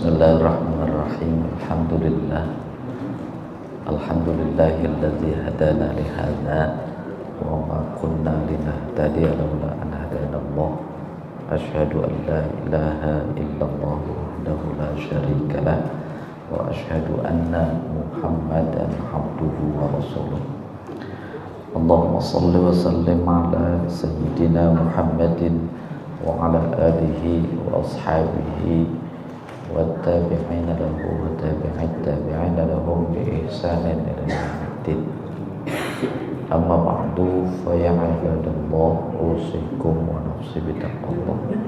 Bismillahirrahmanirrahim. Alhamdulillahilladzi hadana li hadza wa ma kunna linahtadiya laula an hadanallah. Asyhadu an la ilaha illallah wahdahu la syarika lah wa asyhadu anna Muhammadan abduhu wa rasuluh. Allahumma shalli wa sallim ala sayyidina Muhammadin wa ala alihi wa ashabihi والتابعين له وتابعي التابعين لهم بإحسان إلى يوم الدين. أما بعد فيا عباد الله أوصيكم ونفسي بتقوى الله.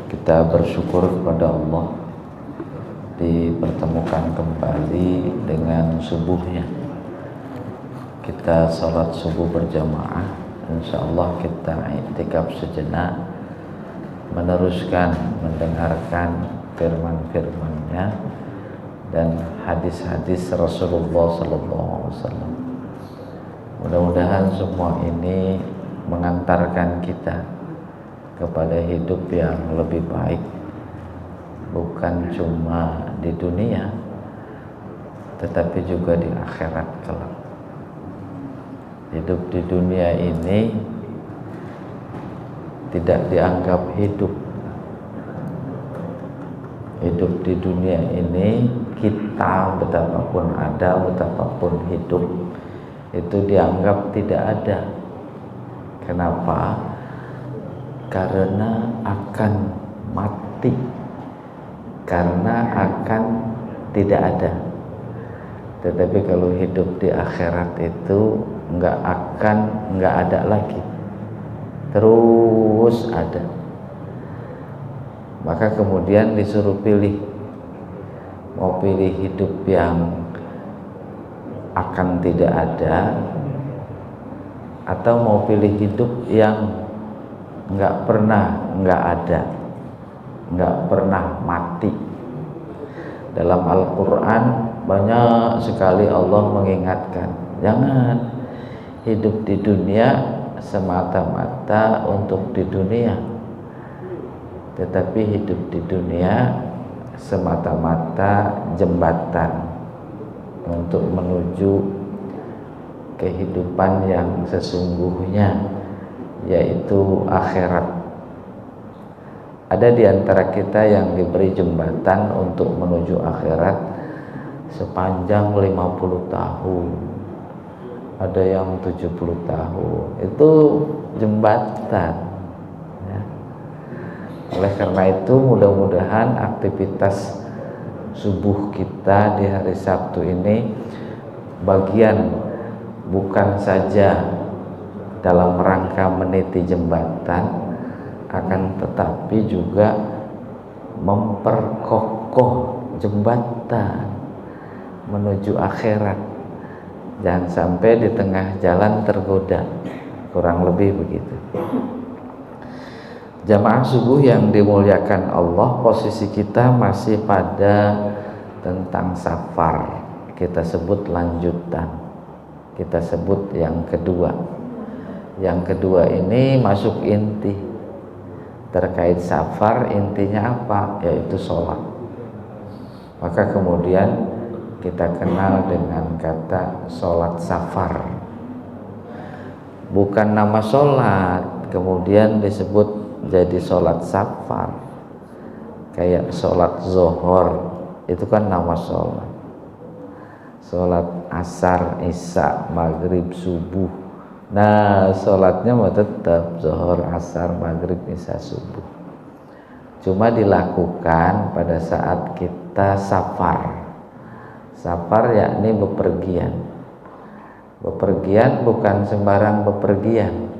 Kita bersyukur kepada Allah dipertemukan kembali dengan subuhnya. Kita salat subuh berjamaah. Insyaallah kita i'tikaf sejenak, meneruskan mendengarkan firman-firman-Nya dan hadis-hadis Rasulullah SAW. Mudah-mudahan semua ini mengantarkan kita kepada hidup yang lebih baik, bukan cuma di dunia tetapi juga di akhirat kelak. Hidup di dunia ini tidak dianggap hidup. Hidup di dunia ini, kita betapapun ada, betapapun hidup, itu dianggap tidak ada. Kenapa? Karena akan mati, karena akan tidak ada. Tetapi kalau hidup di akhirat itu nggak ada lagi, terus ada. Maka kemudian disuruh pilih, mau pilih hidup yang akan tidak ada atau mau pilih hidup yang nggak ada, nggak pernah mati. Dalam Al-Quran banyak sekali Allah mengingatkan, jangan hidup di dunia semata-mata untuk di dunia, tetapi hidup di dunia semata-mata jembatan untuk menuju kehidupan yang sesungguhnya, yaitu akhirat. Ada di antara kita yang diberi jembatan untuk menuju akhirat sepanjang 50 tahun, ada yang 70 tahun, itu jembatan. Oleh karena itu mudah-mudahan aktivitas subuh kita di hari Sabtu ini bagian bukan saja dalam rangka meniti jembatan, akan tetapi juga memperkokoh jembatan menuju akhirat. Jangan sampai di tengah jalan tergoda, kurang lebih begitu. Jamaah subuh yang dimuliakan Allah, posisi kita masih pada tentang safar. Kita sebut lanjutan, kita sebut yang kedua. Yang kedua ini masuk inti terkait safar. Intinya apa? Yaitu sholat. Maka kemudian kita kenal dengan kata sholat safar. Bukan nama sholat kemudian disebut jadi sholat safar. Kayak sholat zuhur itu kan nama sholat. Sholat asar, isya, maghrib, subuh. Nah sholatnya mau tetap zuhur, asar, maghrib, isya, subuh. Cuma dilakukan pada saat kita safar. Safar yakni bepergian. Bepergian bukan sembarang bepergian.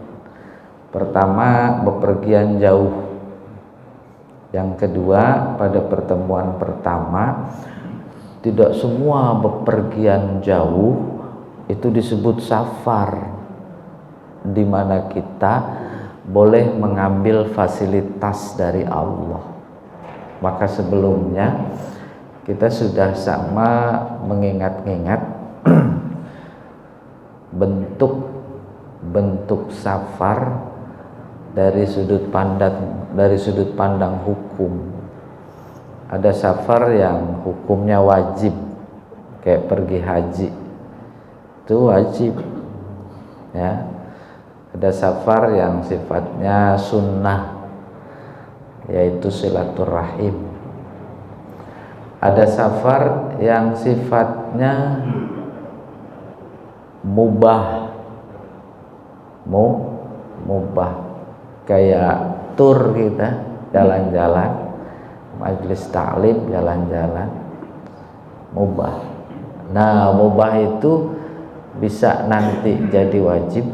Pertama, bepergian jauh. Yang kedua, pada pertemuan pertama, tidak semua bepergian jauh itu disebut safar, di mana kita boleh mengambil fasilitas dari Allah. Maka sebelumnya kita sudah sama mengingat-ingat bentuk safar dari sudut pandang hukum. Ada safar yang hukumnya wajib, kayak pergi haji, itu wajib ya. Ada safar yang sifatnya sunnah, yaitu silaturahim. Ada safar yang sifatnya mubah, mubah, kayak tur kita jalan-jalan, majelis taklim jalan-jalan, mubah. Nah, mubah itu bisa nanti jadi wajib,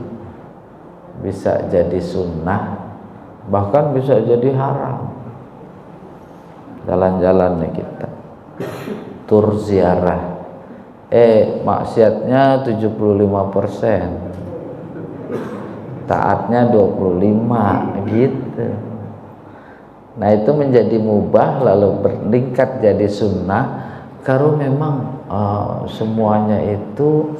bisa jadi sunnah, bahkan bisa jadi haram. Jalan-jalan nih kita, tur ziarah, maksiatnya 75%, taatnya 25 gitu. Nah, itu menjadi mubah lalu bertingkat jadi sunnah kalau memang semuanya itu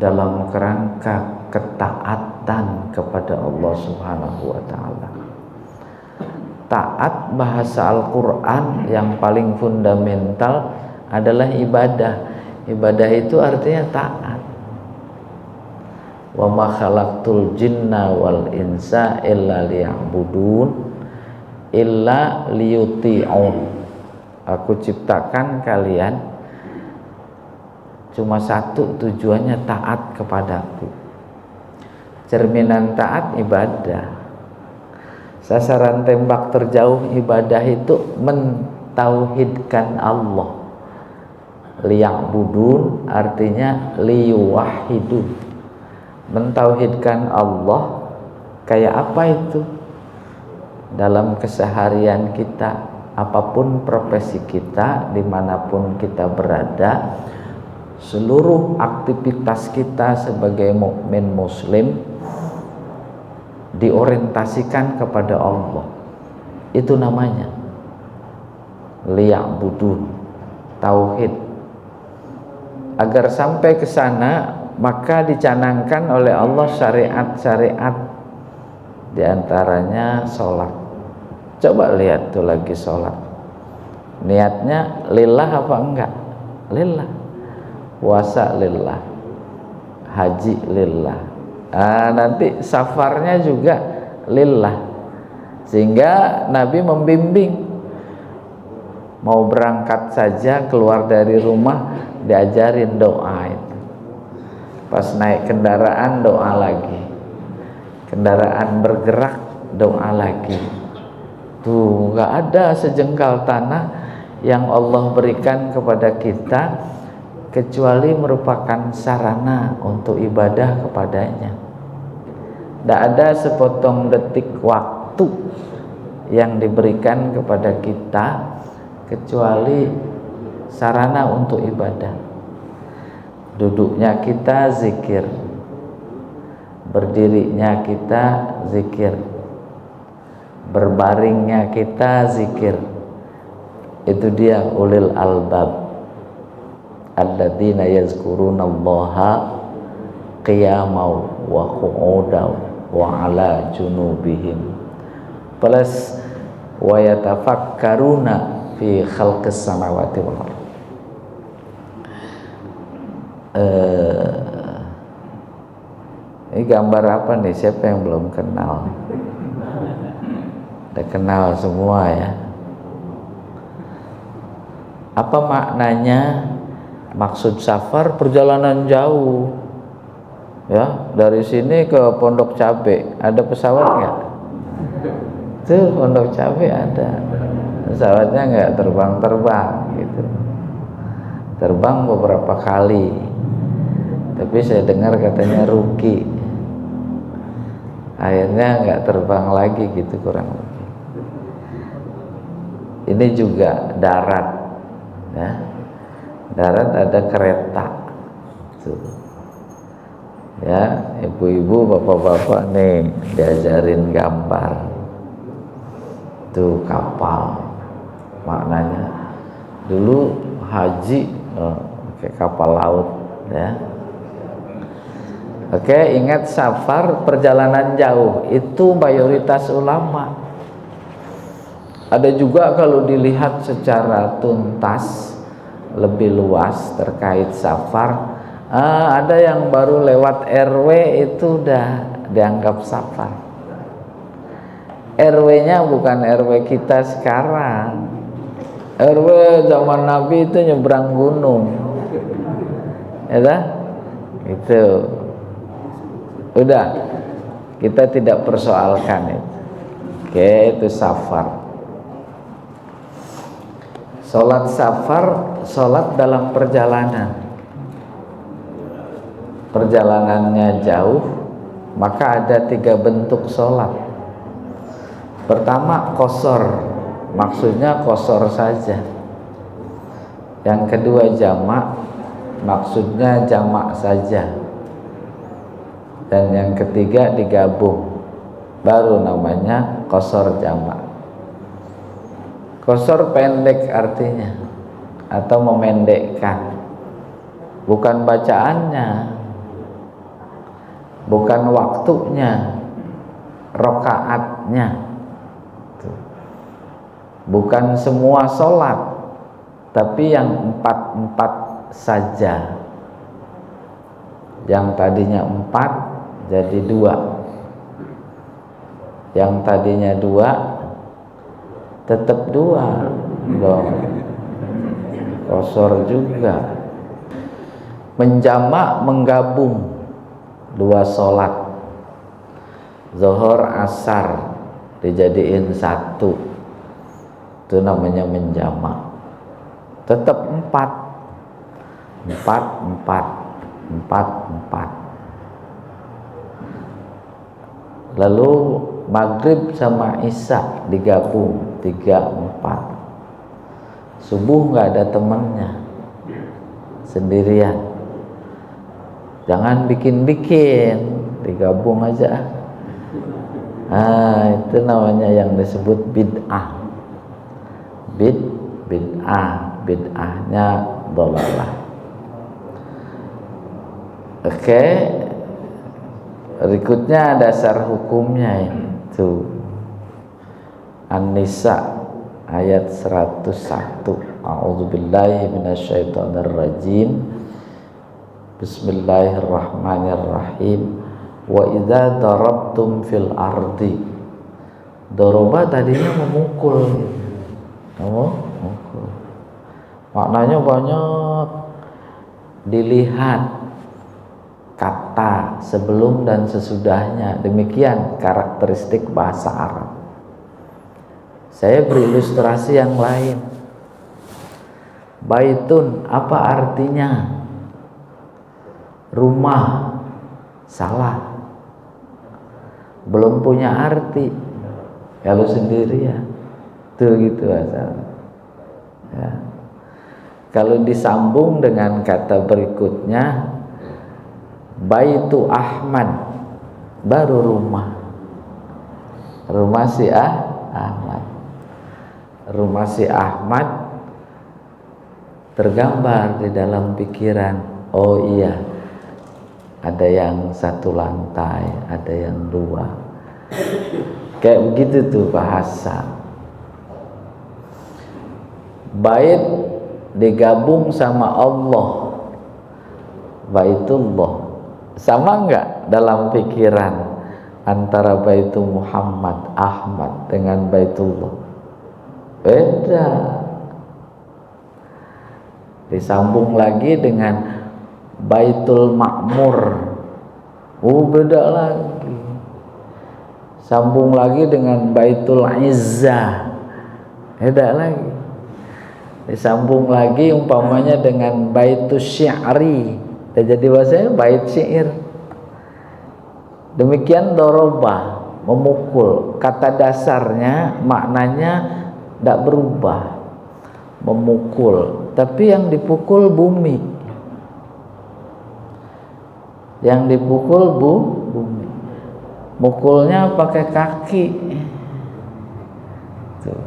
dalam kerangka ketaatan kepada Allah Subhanahu wa taala. Taat bahasa Al-Qur'an yang paling fundamental adalah ibadah. Ibadah itu artinya taat. Wa ma khalaqtul jinna wal insa illa liya'budun illa liyuti'un. Aku ciptakan kalian cuma satu, tujuannya taat kepadaku. Cerminan taat ibadah. Sasaran tembak terjauh ibadah itu mentauhidkan Allah. Liya'budun artinya liyuwahhidun. Mentauhidkan Allah kayak apa itu? Dalam keseharian kita, apapun profesi kita, dimanapun kita berada, seluruh aktivitas kita sebagai mukmin muslim diorientasikan kepada Allah. Itu namanya liya'budun, tauhid. Agar sampai ke sana, maka dicanangkan oleh Allah syariat-syariat, diantaranya sholat. Coba lihat tuh lagi sholat, niatnya lillah apa enggak? Lillah. Puasa lillah, haji lillah. Nanti safarnya juga lillah, sehingga Nabi membimbing mau berangkat saja keluar dari rumah diajarin doa itu. Pas naik kendaraan doa lagi, kendaraan bergerak doa lagi. Tuh, nggak ada sejengkal tanah yang Allah berikan kepada kita kecuali merupakan sarana untuk ibadah kepadanya. Tidak ada sepotong detik waktu yang diberikan kepada kita kecuali sarana untuk ibadah. Duduknya kita zikir, berdirinya kita zikir, berbaringnya kita zikir. Itu dia ulil albab, alladzina yazkurunallaha qiyaman wa qu'udan wa ala junubihim plus wa yatafakkaruna fi khalqis samawati wal ardh. Ini gambar apa nih? Siapa yang belum kenal? Udah kenal semua ya. Apa maknanya? Maksud safar perjalanan jauh ya, dari sini ke Pondok Cabe. Ada pesawat nggak? Tuh Pondok Cabe ada pesawatnya, nggak terbang gitu, terbang beberapa kali, tapi saya dengar katanya rugi, akhirnya nggak terbang lagi gitu kurang lebih. Ini juga darat ya. Darat ada kereta tuh ya, ibu-ibu bapak-bapak nih diajarin gambar tuh kapal. Maknanya dulu haji pakai kapal laut ya. Oke, ingat safar perjalanan jauh itu mayoritas ulama Ada juga kalau dilihat secara tuntas lebih luas terkait safar, ada yang baru lewat RW itu udah dianggap safar. RW-nya bukan RW kita sekarang. RW zaman Nabi itu nyebrang gunung, ya dah? Itu udah, kita tidak persoalkan itu. Oke, itu safar. Sholat safar, sholat dalam perjalanan. Perjalanannya jauh, maka ada 3 bentuk sholat. Pertama, qashar, maksudnya qashar saja. Yang kedua, jamak, maksudnya jamak saja. Dan yang ketiga, digabung, baru namanya qashar jamak. Qashar pendek artinya, atau memendekkan, bukan bacaannya, bukan waktunya, rakaatnya, bukan semua sholat, tapi yang 4 saja. Yang tadinya 4 jadi 2, yang tadinya 2 tetap 2 dong, qashar juga. Menjamak, menggabung 2 sholat, zuhur asar dijadiin 1, itu namanya menjamak. Tetap 4. Lalu maghrib sama isya digabung 3-4. Subuh nggak ada temennya, sendirian. Jangan bikin-bikin, digabung aja. Itu namanya yang disebut bid'ah. Bid'ahnya dhalalah. Oke. Berikutnya dasar hukumnya itu An-Nisa ayat 101. A'udzubillahi minasyaitonirrajim. Bismillahirrahmanirrahim. Wa idza darabtum fil ardi. Doroba tadinya memukul. Memukul. Maknanya banyak. Dilihat kata sebelum dan sesudahnya. Demikian karakteristik bahasa Arab. Saya berilustrasi yang lain. Baitun, apa artinya? Rumah. Salah. Belum punya arti kalau sendirian. Tuh gitu asal. Ya. Kalau disambung dengan kata berikutnya, Baitu Ahmad, baru rumah. Rumah si Ahmad. Rumah si Ahmad tergambar di dalam pikiran. Oh iya, ada yang 1 lantai, ada yang 2. Kayak begitu tuh bahasa. Bait digabung sama Allah, Baitullah. Sama enggak dalam pikiran antara Baitul Muhammad Ahmad dengan Baitullah? Beda. Disambung lagi dengan Baitul Ma'mur. Beda lagi. Sambung lagi dengan Baitul Izzah. Beda lagi. Disambung lagi umpamanya dengan Baitul Syi'ri. Jadi bahasanya bait syair. Demikian doroba, memukul. Kata dasarnya maknanya tidak berubah, memukul. Tapi yang dipukul bumi. Yang dipukul bumi. Mukulnya pakai kaki. Tuh.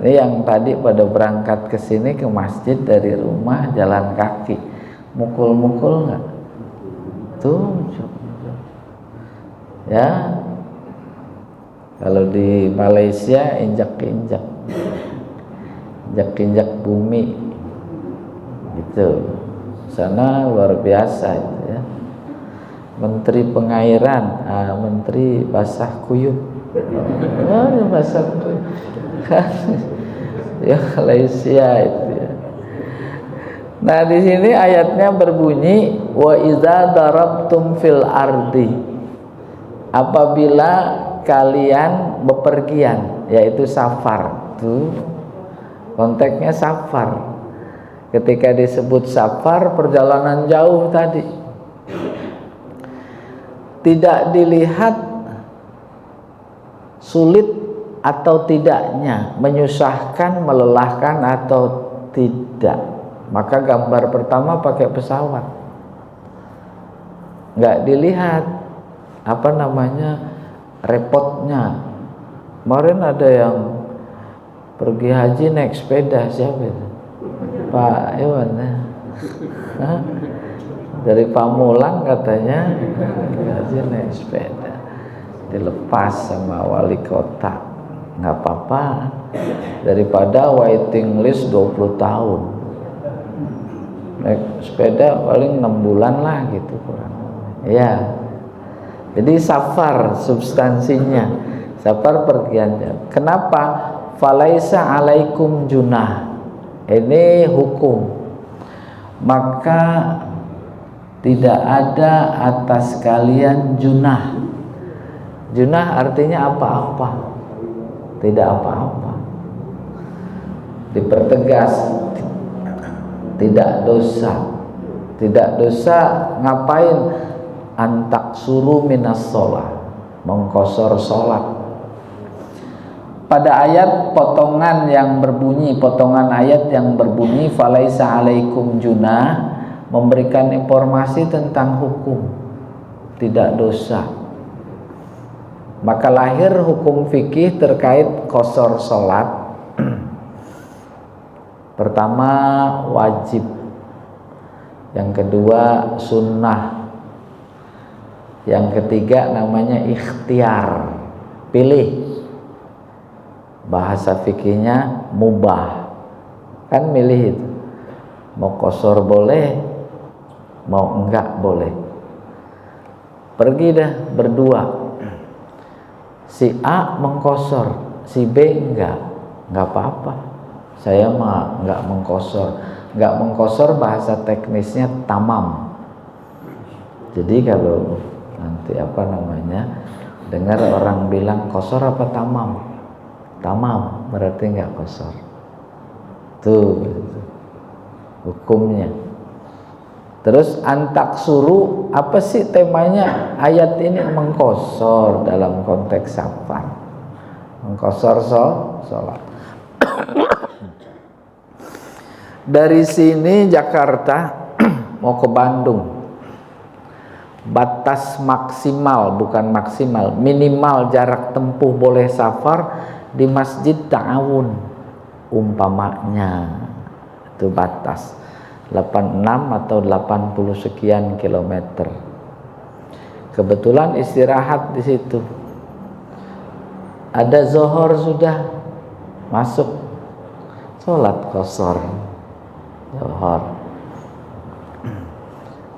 Ini yang tadi pada berangkat ke sini ke masjid dari rumah jalan kaki. Mukul-mukul nggak? Tuh, ya. Kalau di Malaysia injak-injak. injak bumi gitu. Sana luar biasa itu ya. Menteri pengairan, menteri basah kuyup. Basah kuyup. Ya Malaysia itu ya. Nah di sini ayatnya berbunyi wa idza darabtum fil ardi, apabila kalian bepergian, yaitu safar. Tuh konteksnya safar. Ketika disebut safar, perjalanan jauh tadi, tidak dilihat sulit atau tidaknya, menyusahkan, melelahkan atau tidak. Maka gambar pertama pakai pesawat, nggak dilihat apa namanya repotnya. Kemarin ada yang pergi haji naik sepeda, siapa itu? Pak Iwan ya? Dari Pamulang katanya haji naik sepeda, dilepas sama wali kota. Nggak apa-apa, daripada waiting list 20 tahun. Naik sepeda paling 6 bulan lah gitu kurang ya. Jadi safar substansinya, safar pergiannya. Kenapa? Falaisa alaikum junah, ini hukum, maka tidak ada atas kalian junah. Junah artinya apa-apa, tidak apa-apa. Dipertegas, tidak dosa. Tidak dosa ngapain? Antak suruh minas sholat, mengkosor sholat. Pada ayat potongan yang berbunyi, potongan ayat yang berbunyi falaisa alaikum junah, memberikan informasi tentang hukum tidak dosa. Maka lahir hukum fikih terkait kosor sholat. Pertama wajib, yang kedua sunnah, yang ketiga namanya ikhtiar, pilih. Bahasa fikihnya mubah, kan milih itu, mau kosor boleh, mau enggak boleh. Pergi dah berdua, si A mengkosor, si B enggak apa-apa. Saya mah enggak mengkosor. Enggak mengkosor bahasa teknisnya tamam. Jadi kalau nanti apa namanya, dengar orang bilang kosor apa tamam? Tamam berarti enggak kosor. Tuh hukumnya. Terus antak suruh, apa sih temanya ayat ini? Mengkosor dalam konteks safar, mengkosor sholat. Dari sini Jakarta mau ke Bandung, batas maksimal, bukan maksimal, minimal jarak tempuh boleh safar di Masjid Ta'awun umpamanya, itu batas 86 atau 80 sekian kilometer. Kebetulan istirahat di situ, ada zuhur sudah masuk, sholat qashar zuhur.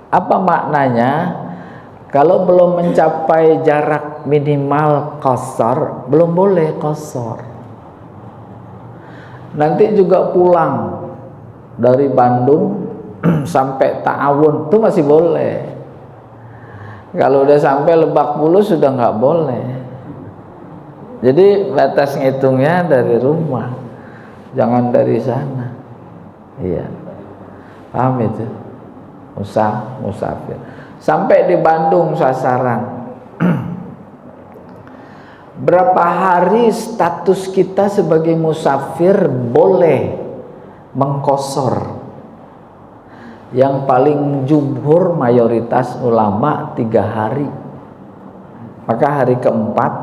Apa maknanya? Kalau belum mencapai jarak minimal qashar, belum boleh qashar. Nanti juga pulang dari Bandung sampai Ta'awun itu masih boleh. Kalau udah sampai Lebak Bulus sudah nggak boleh. Jadi batas ngitungnya dari rumah, jangan dari sana. Iya, paham itu? Musafir. Sampai di Bandung sasaran. Berapa hari status kita sebagai musafir boleh mengkosor? Yang paling jumhur mayoritas ulama 3 hari. Maka hari keempat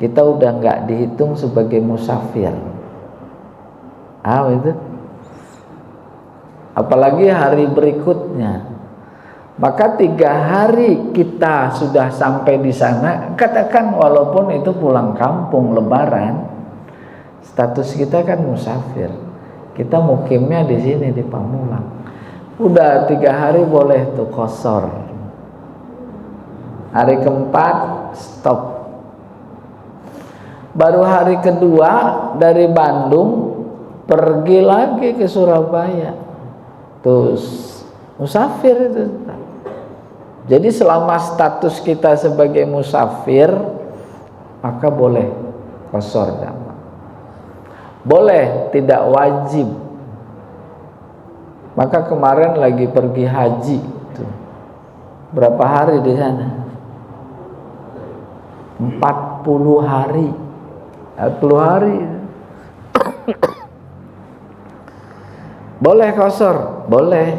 kita udah nggak dihitung sebagai musafir. Itu. Apalagi hari berikutnya. Maka 3 hari kita sudah sampai di sana, katakan walaupun itu pulang kampung lebaran, status kita kan musafir. Kita mukimnya di sini di Pamulang. Udah 3 hari boleh tuh qashar. Hari keempat stop. Baru hari kedua dari Bandung pergi lagi ke Surabaya. Terus musafir itu. Jadi selama status kita sebagai musafir, maka boleh qashar jamak. Boleh, tidak wajib. Maka kemarin lagi pergi haji tuh. Berapa hari di sana? 40 hari. 40 hari. Boleh qashar, boleh.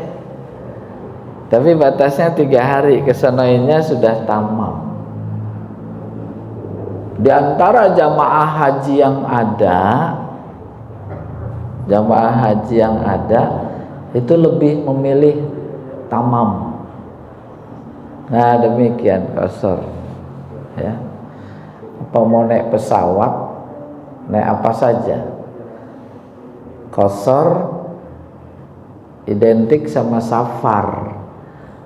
Tapi batasnya 3 hari, kesonoinnya sudah tamam. Di antara jamaah haji yang ada, itu lebih memilih tamam. Nah, demikian qashar. Ya. Apa mau naik pesawat, naik apa saja, qashar identik sama safar.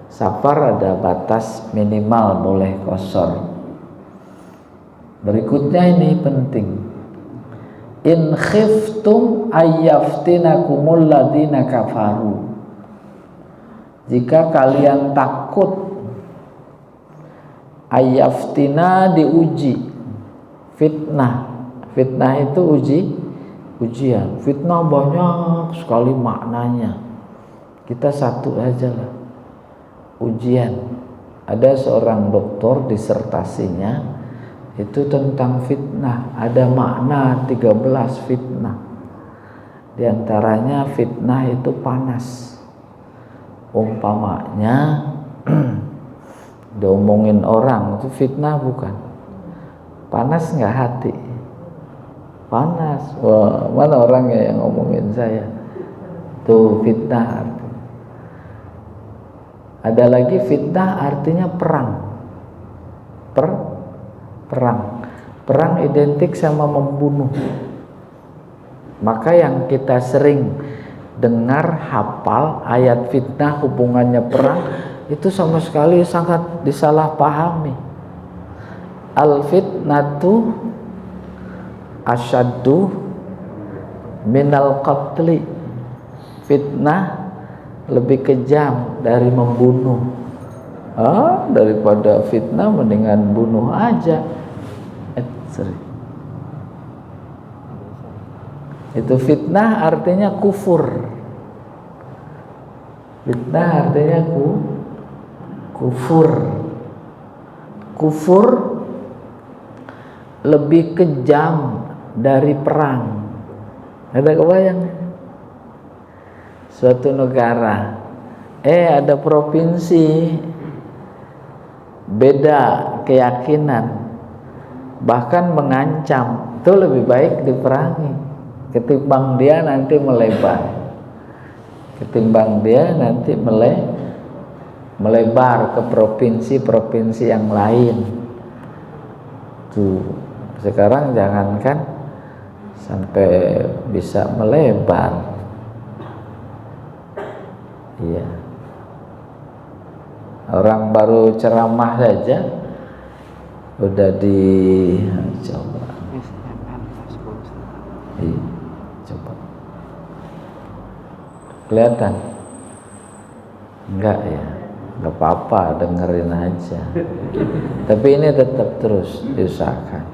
Safar ada batas minimal boleh qashar. Berikutnya ini penting. In khiftum ayyaftinakumul ladina kafaru. Jika kalian takut, ayyaftina diuji, fitnah. Fitnah itu ujian. Fitnah banyak sekali maknanya. Kita satu aja lah. Ujian. Ada seorang doktor disertasinya itu tentang fitnah. Ada makna 13 fitnah. Di antaranya fitnah itu panas. Umpamanya diomongin orang itu fitnah bukan? Panas nggak hati? Panas. Wah, mana orangnya yang ngomongin saya? Tuh fitnah artinya. Ada lagi fitnah artinya perang. Perang identik sama membunuh. Maka yang kita sering dengar hafal ayat fitnah hubungannya perang itu sama sekali sangat disalahpahami. Al fitnatu asyaddu minal qatli. Fitnah lebih kejam dari membunuh. Daripada fitnah mendingan bunuh aja. Itu fitnah artinya kufur. Fitnah artinya kufur. Kufur lebih kejam dari perang. Ada kebayang? Suatu negara, ada provinsi beda keyakinan, bahkan mengancam, itu lebih baik diperangi ketimbang dia nanti melebar, melebar ke provinsi-provinsi yang lain. Tuh, sekarang jangankan sampai bisa melebar. Iya. Orang baru ceramah saja udah dicoba. Iya, coba. Kelihatan? Enggak ya? Enggak apa-apa, dengerin aja. Tapi ini tetap terus diusahakan.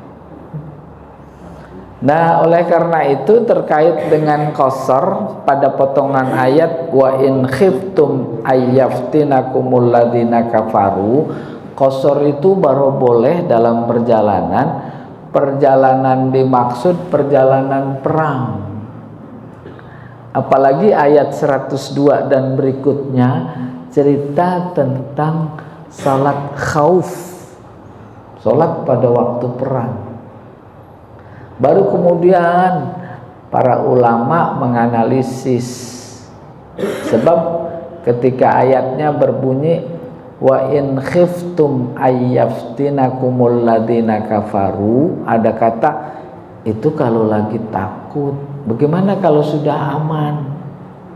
Nah, oleh karena itu terkait dengan qashar pada potongan ayat wa in khiftum ayyaftinakumul ladina kafaru, qashar itu baru boleh dalam perjalanan dimaksud perjalanan perang. Apalagi ayat 102 dan berikutnya cerita tentang salat khauf, salat pada waktu perang. Baru kemudian para ulama menganalisis, sebab ketika ayatnya berbunyi wa in khiftum ayyaftinakumul ladina kafaru, ada kata itu kalau lagi takut. Bagaimana kalau sudah aman?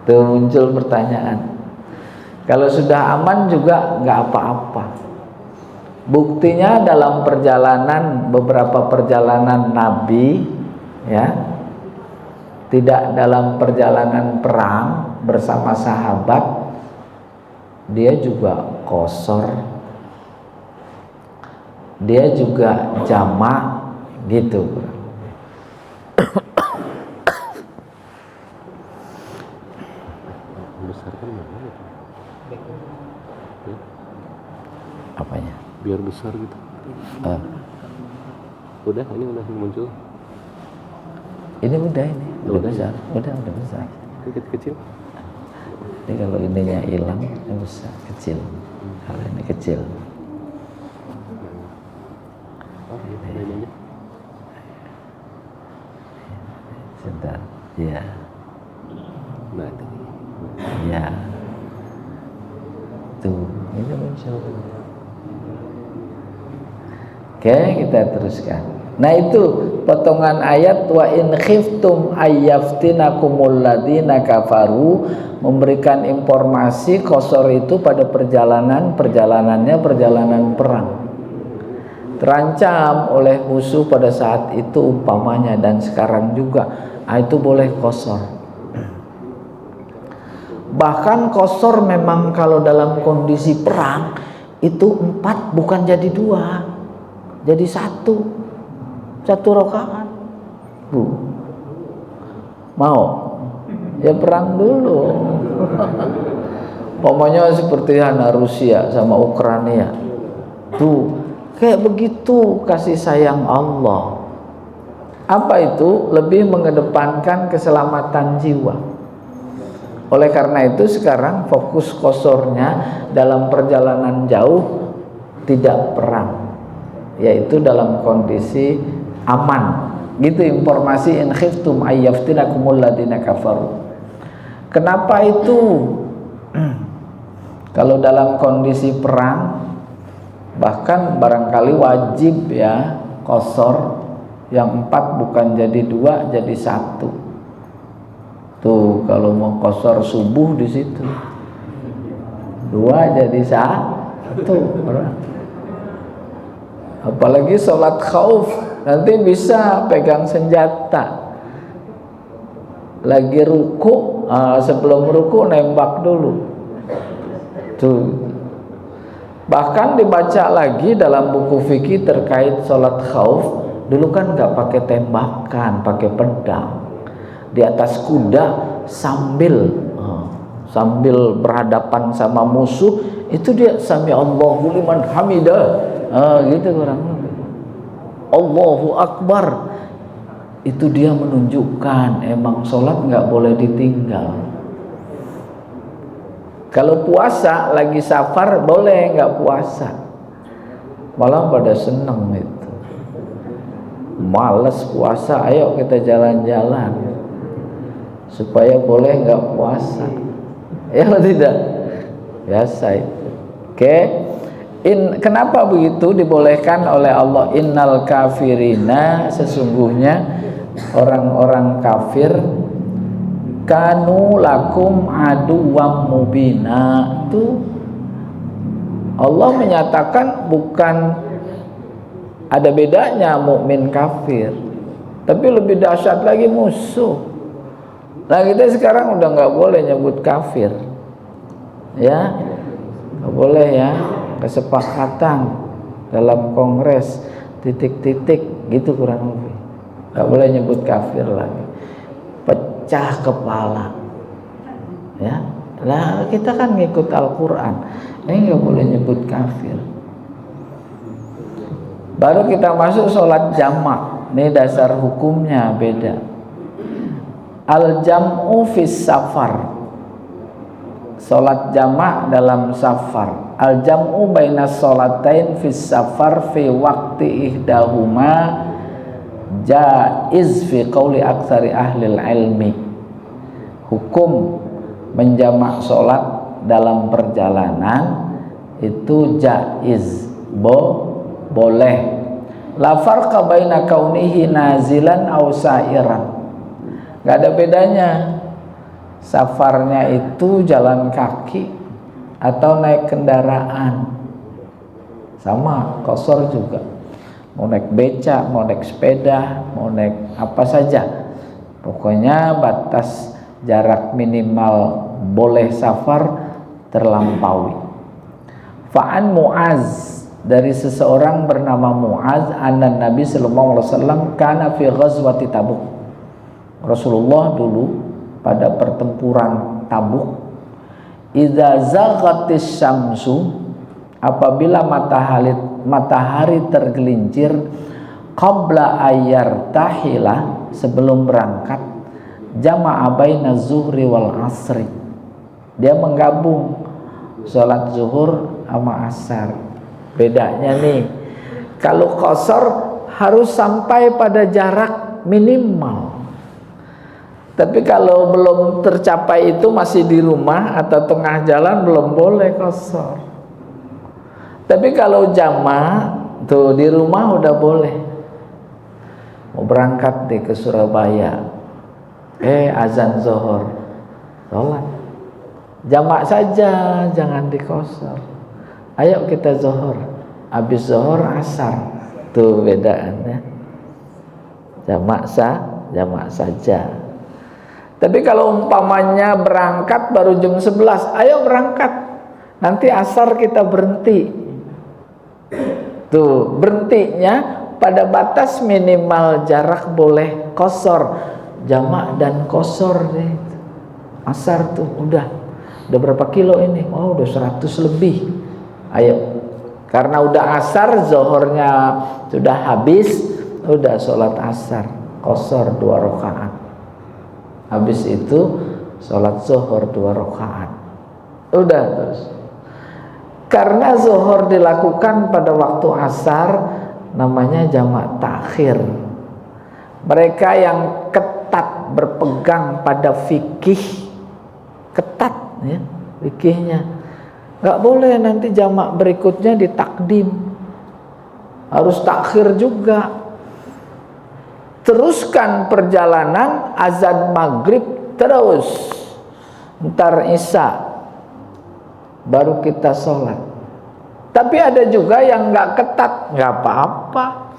Tuh muncul pertanyaan. Kalau sudah aman juga nggak apa-apa. Buktinya dalam perjalanan, beberapa perjalanan Nabi, ya, tidak dalam perjalanan perang bersama sahabat, dia juga qasar, dia juga jamak, gitu. Apanya? Biar besar gitu. Udah, ini udah muncul. Ini udah besar, udah besar. Ini kecil. Ini kalau ininya hilang, ini besar, kecil. Kalau ini kecil. Ini aja. Sebentar, ya. Nah, itu. Ya. Tuh, ini muncul. Oke, kita teruskan. Nah, itu potongan ayat wa in khiftum ayyaftinakumul ladina kafaru, memberikan informasi qasar itu pada perjalanannya perjalanan perang. Terancam oleh musuh pada saat itu umpamanya, dan sekarang juga, itu boleh qasar. Bahkan qasar memang kalau dalam kondisi perang itu 4 bukan jadi 2, jadi 1 rakaat. Mau ya perang dulu. Pokoknya seperti Rusia sama Ukraina tuh, kayak begitu kasih sayang Allah. Apa itu? Lebih mengedepankan keselamatan jiwa. Oleh karena itu sekarang fokus qasornya dalam perjalanan jauh, tidak perang, yaitu dalam kondisi aman. Gitu informasi in khiftum ayyaftinakumul ladina kafaru. Kenapa itu? Kalau dalam kondisi perang, bahkan barangkali wajib ya qasar, yang 4 bukan jadi 2, jadi 1. Tuh kalau mau qasar subuh di situ 2 jadi 1. Apalagi sholat khauf, nanti bisa pegang senjata. Lagi ruku, sebelum ruku nembak dulu. Tuh. Bahkan dibaca lagi dalam buku fikih terkait sholat khauf, dulu kan nggak pakai tembakan, pakai pedang. Di atas kuda sambil berhadapan sama musuh, itu dia sami Allahu liman hamidah, gitu orang. Allahu Akbar. Itu dia menunjukkan emang sholat nggak boleh ditinggal. Kalau puasa lagi safar boleh nggak puasa, malah pada seneng itu. Males puasa, ayo kita jalan-jalan supaya boleh nggak puasa, ya tidak? Biasa itu. Oke. Kenapa begitu dibolehkan oleh Allah? Innal kafirina, sesungguhnya orang-orang kafir, kanu lakum aduwwam mubina. Itu Allah menyatakan bukan ada bedanya mukmin kafir, tapi lebih dahsyat lagi musuh. Nah kita sekarang udah nggak boleh nyebut kafir, ya nggak boleh ya, kesepakatan dalam kongres titik-titik gitu kurang lebih, nggak boleh nyebut kafir lagi, pecah kepala, ya. Nah kita kan ngikut Al-Quran, ini nggak boleh nyebut kafir. Baru kita masuk sholat jamak, ini dasar hukumnya beda. Al-jam'u fis safar, sholat jamak dalam safar. Al-jam'u bainas sholatain fis safar fi waqti ihdahuma jaiz fi qauli aktsari ahlil ilmi. Hukum menjamak sholat dalam perjalanan itu jaiz, boleh. La farqa baina kaunihi nazilan aw sa'iran. nggak ada bedanya. Safarnya itu jalan kaki atau naik kendaraan, sama qasar juga. Mau naik beca, mau naik sepeda, mau naik apa saja, pokoknya batas jarak minimal boleh safar terlampaui. Fa'an Mu'az, dari seseorang bernama Mu'az, anna Nabi sallallahu alaihi wasallam kana fi ghazwati Tabuk. Rasulullah dulu pada pertempuran Tabuk, idza zaghatis syamsu, apabila matahari tergelincir, qabla ayyar tahila, sebelum berangkat, jama'a baina zuhri wal asri, dia menggabung sholat zuhur sama asar. Bedanya nih, kalau qasar harus sampai pada jarak minimal, tapi kalau belum tercapai itu masih di rumah atau tengah jalan belum boleh qasar. Tapi kalau jamaah tuh di rumah udah boleh. Mau berangkat deh ke Surabaya, azan zuhur, sholat jamaah saja, jangan diqasar. Ayo kita zuhur, habis zuhur asar, tuh bedaannya. Jamaah saja. Tapi kalau umpamanya berangkat baru jam 11, ayo berangkat, nanti asar kita berhenti. Tuh, berhentinya pada batas minimal jarak boleh qasar, jamak dan qasar deh. Asar tuh udah berapa kilo ini? Oh, udah 100 lebih. Ayo, karena udah asar, zuhurnya sudah habis, udah sholat asar, qasar 2 rakaat. Habis itu sholat zuhur 2 rakaat. Udah terus. Karena zuhur dilakukan pada waktu asar, namanya jamak takhir. Mereka yang ketat berpegang pada fikih, ketat ya fikihnya, nggak boleh nanti jamak berikutnya ditakdim, harus takhir juga. Teruskan perjalanan, azan maghrib terus, ntar isya baru kita sholat. Tapi ada juga yang nggak ketat, nggak apa-apa.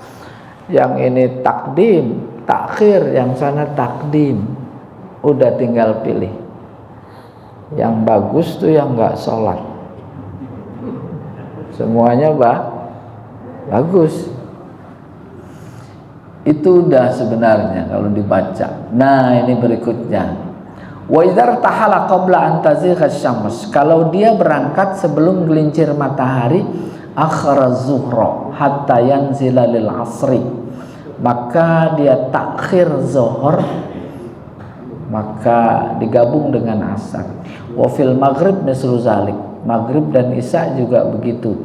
Yang ini takdim, takhir, yang sana takdim. Udah tinggal pilih. Yang bagus tuh yang nggak sholat. Semuanya bagus. Itu udah sebenarnya kalau dibaca. Nah, ini berikutnya. Wa idzar tahala qabla an tazigha asy-syams, kalau dia berangkat sebelum gelincir matahari, akhara zuhra hatta yanzila lil asri, maka dia takhir zuhur, maka digabung dengan asar. Wa fil maghrib mislu zalik, maghrib dan isya juga begitu.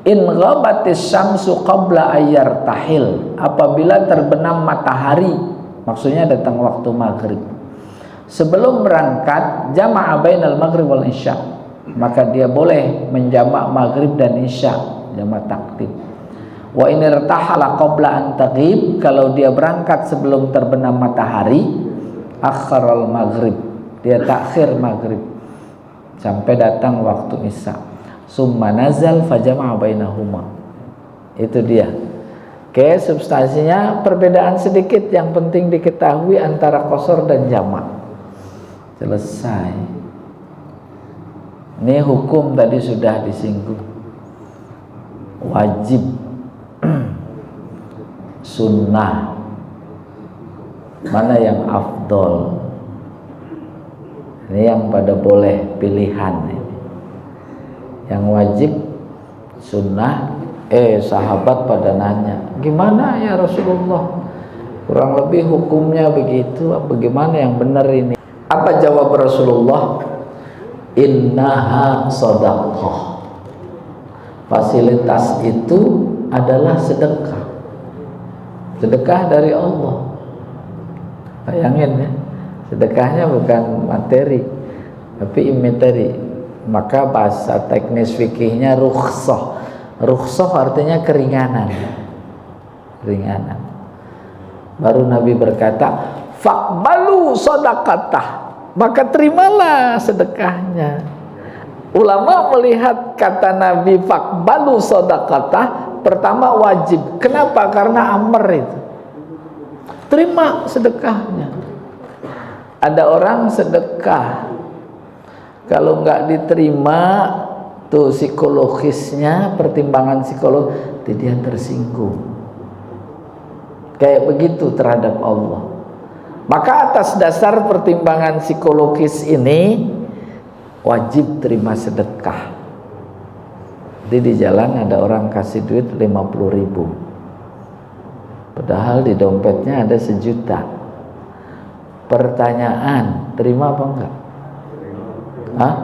In ghabatis syamsu qabla ayyar tahil, apabila terbenam matahari, maksudnya datang waktu maghrib, sebelum berangkat, jama'a bainal maghrib wal isya, maka dia boleh menjamak maghrib dan isya, jamak takdim. Wa in irtahala qabla an taghib, kalau dia berangkat sebelum terbenam matahari, akharal maghrib, dia takhir maghrib sampai datang waktu isya. Summa nazal fajama'a bainahuma. Itu dia. Oke, substansinya perbedaan sedikit yang penting diketahui antara qasar dan jamak. Selesai. Ini hukum tadi sudah disinggung. Wajib, sunnah, mana yang afdol? Ini yang pada boleh pilihan ini. Yang wajib, sunnah. Sahabat pada nanya, gimana ya Rasulullah? Kurang lebih hukumnya begitu. Bagaimana yang benar ini? Apa jawab Rasulullah? Innaha shadaqah. Fasilitas itu adalah sedekah. Sedekah dari Allah. Bayangin ya, sedekahnya bukan materi, tapi imateri. Maka bahasa teknis fikihnya rukhsah. Rukhsah artinya keringanan. Keringanan. Baru Nabi berkata, faqbalu shadaqatah, maka terimalah sedekahnya. Ulama melihat kata Nabi faqbalu shadaqatah, pertama wajib. Kenapa? Karena amr itu. Terima sedekahnya. Ada orang sedekah, kalau nggak diterima, tuh psikologisnya, pertimbangan psikologis, dia tersinggung. Kayak begitu terhadap Allah. Maka atas dasar pertimbangan psikologis ini, wajib terima sedekah. Jadi di jalan ada orang kasih duit 50.000, padahal di dompetnya ada 1 juta. Pertanyaan, terima apa enggak? Hah?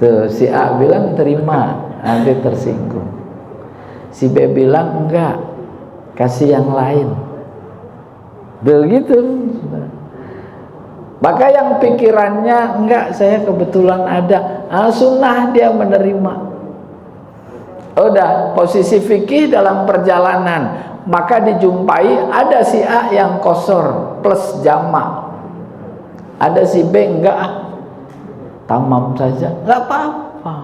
Tuh, si A bilang terima, nanti tersinggung. Si B bilang enggak, kasih yang lain. Begitu. Maka yang pikirannya enggak, saya kebetulan ada, sunnah dia menerima. Udah, posisi fikih dalam perjalanan, maka dijumpai ada si A yang kosor plus jamak, ada si B enggak, tamam saja, enggak apa-apa.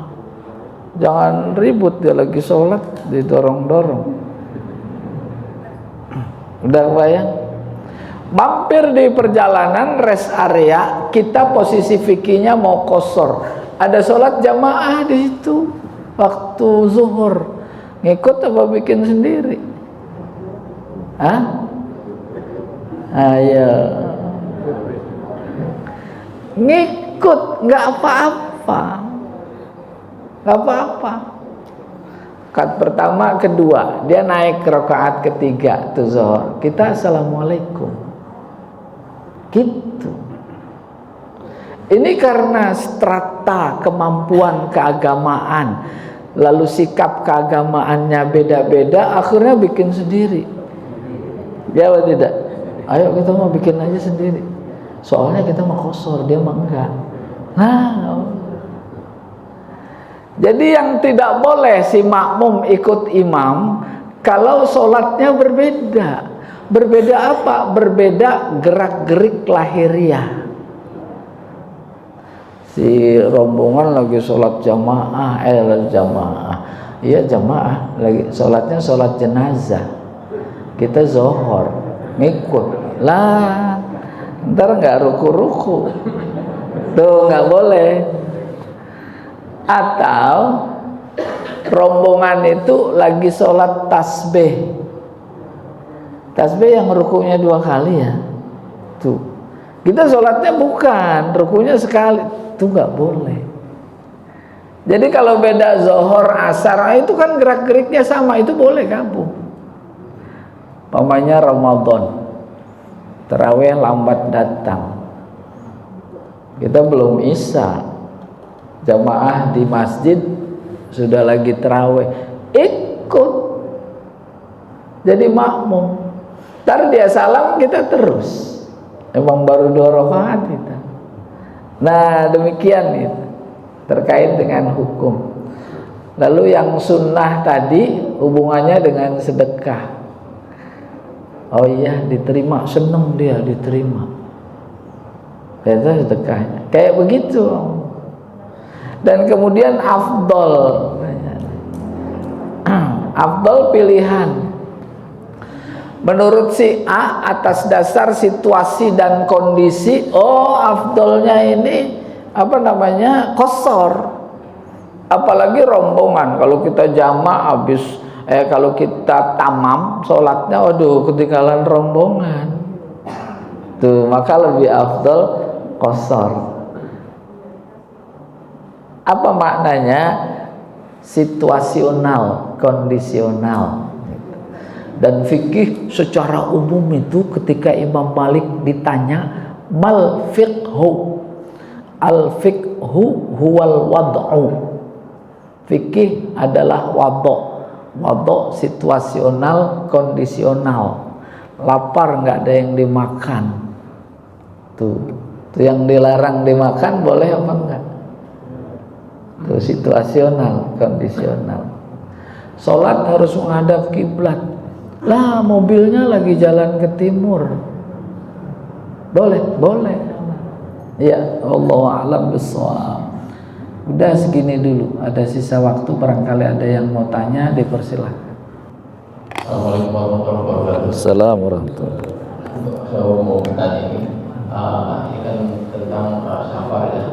Jangan ribut, dia lagi sholat didorong-dorong. Udah bayang? Mampir di perjalanan rest area, kita posisi fikihnya mau kosor, ada sholat jamaah di situ waktu zuhur, ngikut apa bikin sendiri? Hah? Ayo ngikut, nggak apa-apa, nggak apa-apa. Rakaat pertama, kedua, dia naik ke rakaat ketiga tuh zuhur, kita assalamualaikum gitu. Ini karena strata kemampuan keagamaan, lalu sikap keagamaannya beda-beda, akhirnya bikin sendiri. Ya atau tidak? Ayo kita mau bikin aja sendiri. Soalnya kita mau kosor, dia mah enggak. Nah, jadi yang tidak boleh si makmum ikut imam kalau sholatnya berbeda. Berbeda apa? Berbeda gerak-gerik lahiriah. Si rombongan lagi sholat jamaah, iya jamaah, lagi sholatnya sholat jenazah, kita zohor ngikut lah, ntar nggak ruku-ruku, tuh nggak boleh. Atau rombongan itu lagi sholat tasbih, tasbih yang rukunya 2 kali ya, tuh kita sholatnya bukan, rukunya sekali, itu nggak boleh. Jadi kalau beda zohor asar itu kan gerak-geriknya sama, itu boleh gabung. Pamannya Ramadan, tarawih lambat datang, kita belum isya, jamaah di masjid sudah lagi tarawih, ikut jadi makmum. Ntar dia salam, kita terus. Emang baru 2 rakaat kita. Nah demikian itu terkait dengan hukum. Lalu yang sunnah tadi hubungannya dengan sedekah. Oh iya, diterima, seneng dia diterima. Itu sedekahnya. Kayak begitu. Dan kemudian afdol. Afdol pilihan. Menurut si A atas dasar situasi dan kondisi, oh afdolnya ini apa namanya, kosor. Apalagi rombongan, kalau kita jamaah habis kalau kita tamam sholatnya, waduh ketinggalan rombongan tuh, maka lebih afdol kosor. Apa maknanya? Situasional, kondisional. Dan fikih secara umum itu ketika Imam Malik ditanya mal fiqhu, al fiqhu huwal wad'u, fikih adalah wad'u situasional, kondisional. Lapar nggak ada yang dimakan, tuh yang dilarang dimakan boleh apa enggak? Tuh situasional, kondisional. Sholat harus menghadap kiblat. Lah mobilnya lagi jalan ke timur, Boleh, boleh. Ya, Allah a'lam bishawab. Udah segini dulu. Ada sisa waktu, barangkali ada yang mau tanya, dipersilahkan. Assalamualaikum warahmatullahi wabarakatuh. Assalamualaikum warahmatullahi wabarakatuh. Saya mau bertanya ini kan tentang safar ya.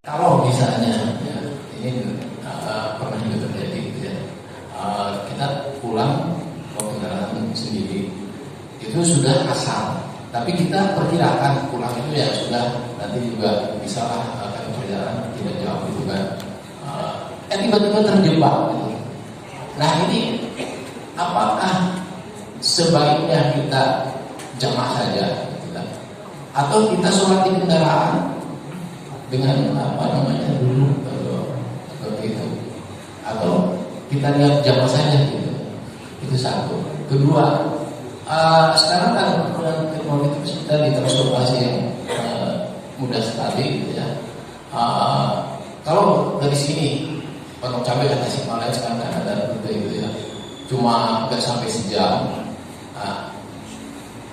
Kalau misalnya ya, ini pernah juga terjadi gitu ya. Kita pulang ke kendaraan sendiri itu sudah asal, tapi kita perkirakan pulang itu ya sudah nanti juga bisa lah akan perjalanan tidak jauh gitu kan. Tiba-tiba terjebak gitu. Nah ini apakah sebaiknya kita jamaah saja gitu kan? Atau kita sholat di kendaraan dengan apa namanya dulu seperti itu, atau kita lihat jamaah saja gitu. Itu satu. Kedua, sekarang kan teknologi itu kita ditransportasi yang mudah sekali gitu ya. Kalau dari sini Pondok Cabe ke Tasikmalaya sekarang kan ada rute itu ya, cuma nggak sampai sejam. Nah,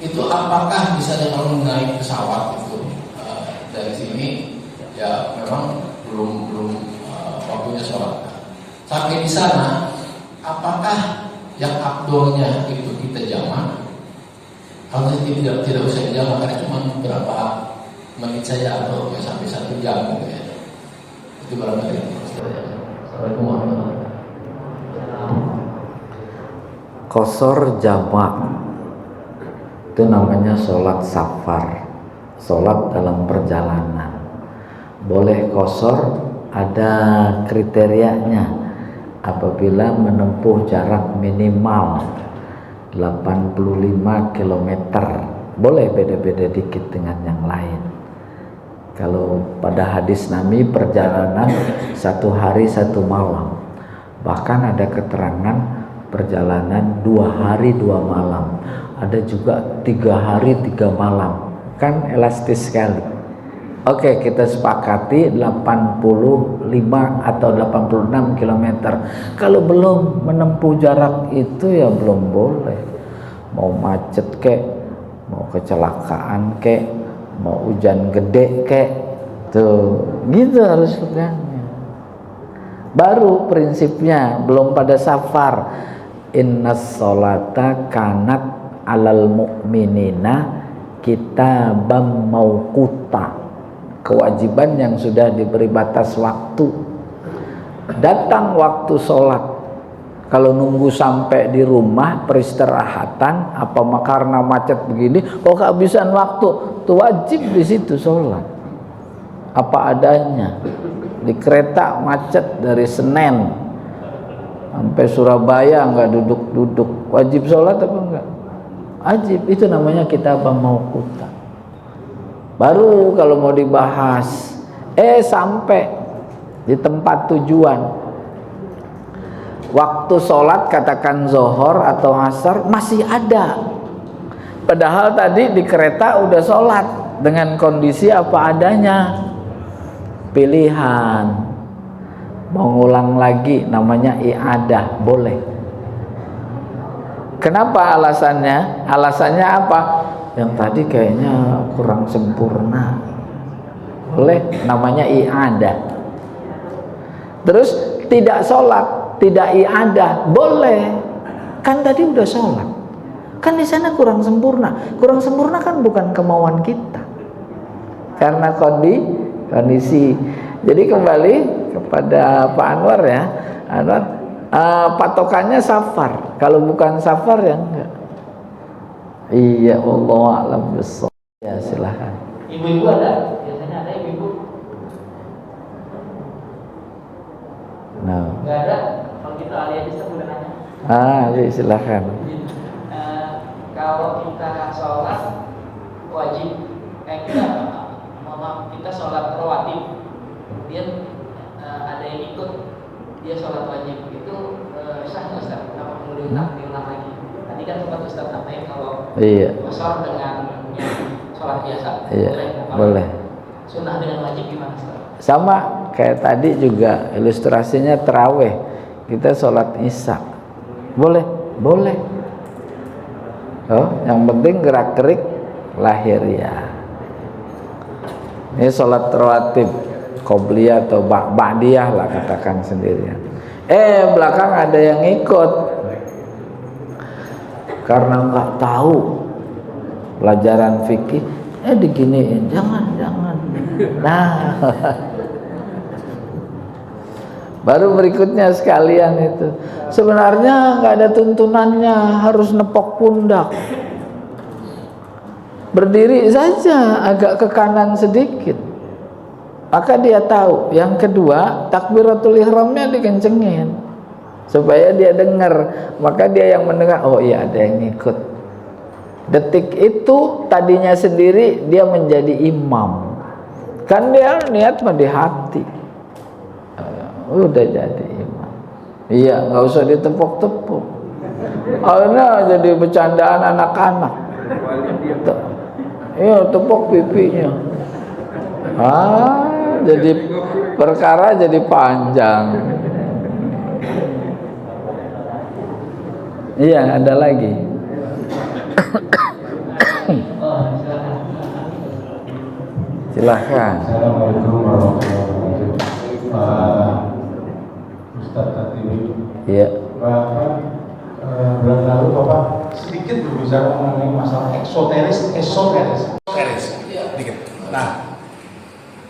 itu apakah misalnya kalau naik pesawat itu dari sini ya memang belum waktunya sholat. Sampai di sana, apakah yang abdolnya itu kita jamaah? Kalau tidak usah jamaah karena cuma berapa menit saja atau ya sampai 1 jam gitu ya. Itu barangkali. Assalamualaikum warahmatullahi wabarakatuh. Qashar jamak itu namanya sholat safar, sholat dalam perjalanan. Boleh qashar, ada kriterianya. Apabila menempuh jarak minimal 85 km, boleh beda-beda dikit dengan yang lain. Kalau pada hadis Nabi perjalanan 1 hari 1 malam, bahkan ada keterangan perjalanan 2 hari 2 malam, ada juga 3 hari 3 malam, kan elastis sekali. Oke, kita sepakati 85 atau 86 km. Kalau belum menempuh jarak itu ya belum boleh. Mau macet kek, mau kecelakaan kek, mau hujan gede kek, tuh gitu harus pegangnya. Baru prinsipnya, belum pada safar. Innas sholata kanat alal mu'minina kitabam mauquta. Kewajiban yang sudah diberi batas waktu. Datang waktu sholat, kalau nunggu sampai di rumah peristirahatan, apa karena macet begini, kok kehabisan waktu, tuh wajib di situ sholat. Apa adanya. Di kereta macet dari Senen sampai Surabaya nggak duduk-duduk, wajib sholat apa enggak? Wajib. Itu namanya kitabam mauquta. Baru kalau mau dibahas, sampai di tempat tujuan, waktu sholat katakan zohor atau asar masih ada, padahal tadi di kereta udah sholat dengan kondisi apa adanya. Pilihan mau ngulang lagi, namanya i'adah, boleh. Kenapa alasannya? Alasannya apa? Yang tadi kayaknya kurang sempurna, boleh, namanya i'adah. Terus tidak sholat, tidak i'adah, boleh, kan tadi udah sholat, kan di sana kurang sempurna. Kurang sempurna kan bukan kemauan kita, karena kondisi. Jadi kembali kepada Pak Anwar ya, Anwar, patokannya safar. Kalau bukan safar ya enggak. Iya, Allah a'lam bishawab. Ya, silahkan. Ibu-ibu ada? Biasanya ada ibu-ibu? No. Nggak ada? Kalau gitu Ali aja saya boleh nanya. Ali, silahkan. Kalau kita sholat wajib, kita sholat rawatib, kemudian ada yang ikut, dia sholat wajib, itu sah nggak Ustaz? Kenapa perlu diulang lagi? Tadi kan sempat Ustaz sampaikan kalau qashar dengan sholat biasa, boleh. Sunnah dengan wajib gimana Ustaz? Sama kayak tadi juga ilustrasinya terawih, kita sholat isya, boleh. Oh, yang penting gerak-gerik lahiriah. Ini sholat rawatib qobliyah atau ba'diyah lah katakan sendirian. Belakang ada yang ikut karena nggak tahu pelajaran fikih, diginiin, jangan. Nah, baru berikutnya sekalian itu. Sebenarnya nggak ada tuntunannya harus nepok pundak. Berdiri saja agak ke kanan sedikit, maka dia tahu. Yang kedua, takbiratul ihramnya dikencengin supaya dia dengar, maka dia yang mendengar, oh iya ada yang ikut. Detik itu tadinya sendiri dia menjadi imam, kan dia niat mah di hati, udah jadi imam. Iya, nggak usah ditepuk-tepuk, akhirnya jadi bercandaan anak-anak. Iya, tepuk pipinya. Jadi perkara jadi panjang. Iya, ada lagi. Silahkan. Assalamualaikum warahmatullahi wabarakatuh. Ustadz Tatiwi. Iya. Bulan lalu Bapak sedikit berbicara mengenai masalah esoteris. Dikit. Nah,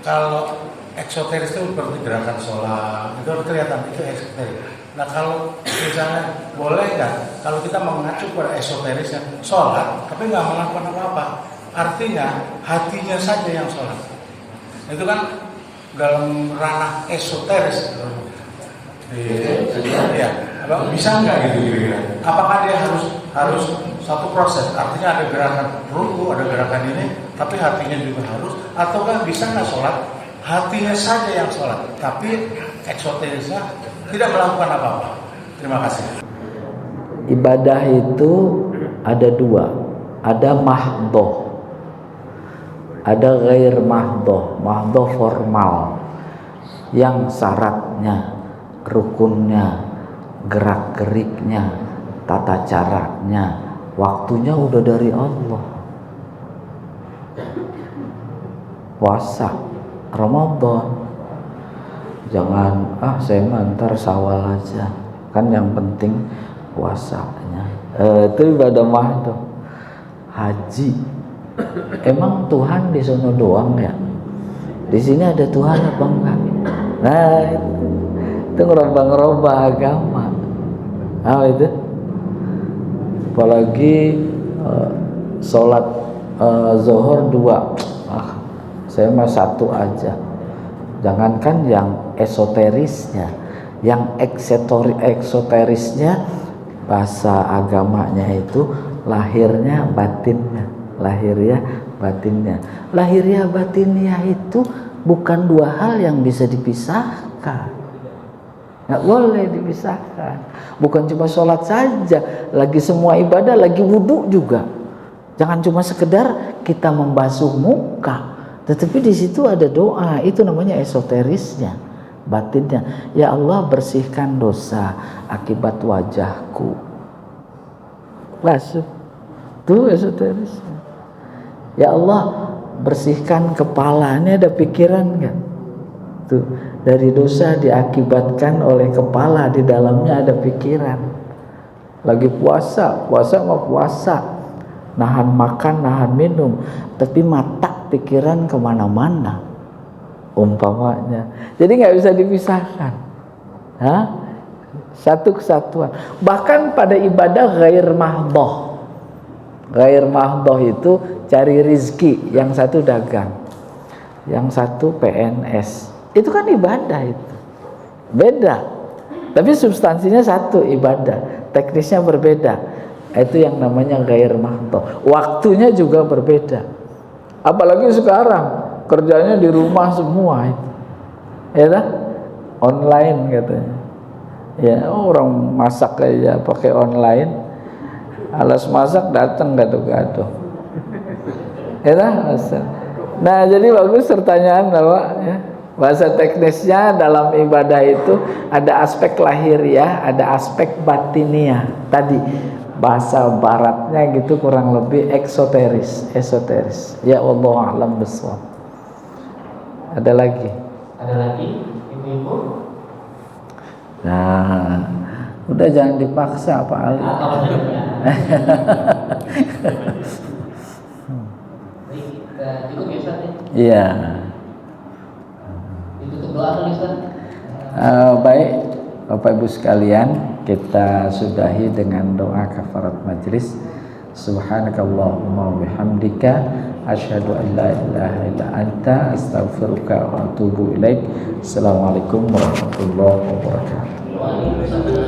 kalau eksoteris itu berarti gerakan sholat, itu kelihatan itu eksoteris. Nah, kalau misalnya boleh nggak kalau kita mengacu pada esoteris yang sholat tapi nggak melakukan apa-apa, artinya hatinya saja yang sholat, itu kan dalam ranah esoteris. Ya, bisa nggak gitu kira-kira? Apakah dia harus satu proses? Artinya ada gerakan ruku, ada gerakan ini, tapi hatinya juga harus. Ataukah bisa nggak sholat? Hatinya saja yang sholat, tapi eksoterisnya tidak melakukan apa-apa. Terima kasih. Ibadah itu ada dua, ada mahdhoh, ada ghair mahdhoh. Mahdhoh formal, yang syaratnya, rukunnya, gerak-geriknya, tata caranya, waktunya udah dari Allah. Puasa Ramadan, jangan saya ntar Syawal aja, kan yang penting puasanya. Itu ibadah mahdhoh. Haji, emang Tuhan di sono doang ya? Di sini ada Tuhan apa enggak? Nah, itu ngerubah-ngerubah agama. Itu apalagi sholat zuhur 2, saya mah 1 aja. Jangankan yang esoterisnya, yang eksoterisnya bahasa agamanya itu lahirnya batinnya, lahiriah batinnya. Lahiriah batinnya itu bukan dua hal yang bisa dipisahkan. Nggak boleh dipisahkan. Bukan cuma sholat saja, lagi semua ibadah, lagi wudhu juga. Jangan cuma sekedar kita membasuh muka, tetapi di situ ada doa. Itu namanya esoterisnya, batinnya. Ya Allah, bersihkan dosa akibat wajahku. Basuh. Itu esoterisnya. Ya Allah, bersihkan kepala. Ini ada pikiran kan? Tuh, dari dosa diakibatkan oleh kepala, di dalamnya ada pikiran. Lagi puasa mah puasa, nahan makan, nahan minum, tapi mata pikiran kemana-mana umpamanya. Jadi nggak bisa dipisahkan. Satu kesatuan. Bahkan pada ibadah ghair mahdhoh. Ghair mahdhoh itu cari rizki, yang satu dagang, yang satu PNS. Itu kan ibadah itu. Beda. Tapi substansinya satu, ibadah. Teknisnya berbeda. Itu yang namanya ghair mahdhoh. Waktunya juga berbeda. Apalagi sekarang kerjanya di rumah semua itu. Ya kan? Online katanya. Ya, orang masak aja pakai online. Alas masak datang gaduh-gaduh. Ya kan? Nah, jadi bagus pertanyaan Bapak ya. Bahasa teknisnya dalam ibadah itu ada aspek lahiriah, ada aspek batiniah. Tadi bahasa baratnya gitu kurang lebih esoteris. Ya Allah a'lam bishawab. Ada lagi? Ada lagi ibu-ibu? Nah, udah jangan dipaksa Pak Ali. Cukup ya Ustaz ya? Iya. Ditutup doa dulu Ustaz. Baik Bapak Ibu sekalian, kita sudahi dengan doa kafarat majelis. Subhanakallahumma wa bihamdika asyhadu an la ilaha illa anta astaghfiruka wa atubu ilaik. Assalamualaikum warahmatullahi wabarakatuh. Waalaikumsalam.